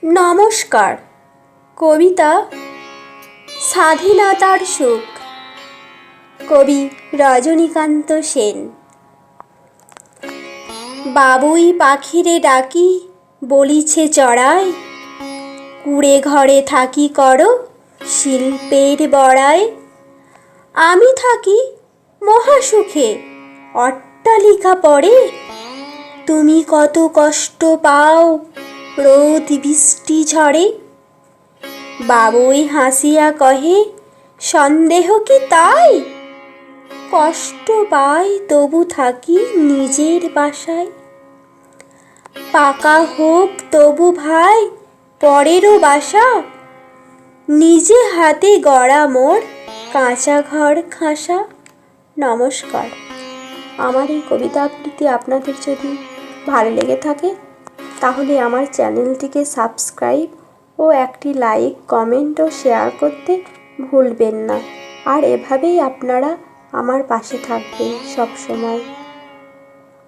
নমস্কার। কবিতা স্বাধীনতার সুখ, কবি রজনীকান্ত সেন। বাবুই পাখিরে ডাকি বলিছে চড়াই, কুড়ে ঘরে থাকি করো শিল্পের বড়াই। আমি থাকি মহাসুখে অট্টালিকা পড়ে, তুমি কত কষ্ট পাও রোদ বৃষ্টি ঝড়ে। বাবুই হাসিয়া কহে, সন্দেহ কি তাই? কষ্ট পাই তবু থাকি নিজের বাসায়। পাকা হোক তবু ভাই পরেরও বাসা, নিজে হাতে গড়া মোর কাঁচা ঘর খাসা। নমস্কার। আমার এই কবিতা আবৃত্তি আপনাদের যদি ভালো লেগে থাকে তাহলে আমার চ্যানেলটিকে সাবস্ক্রাইব ও একটি লাইক, কমেন্ট ও শেয়ার করতে ভুলবেন না। আর এভাবেই আপনারা আমার পাশে থাকবেন সব সময়।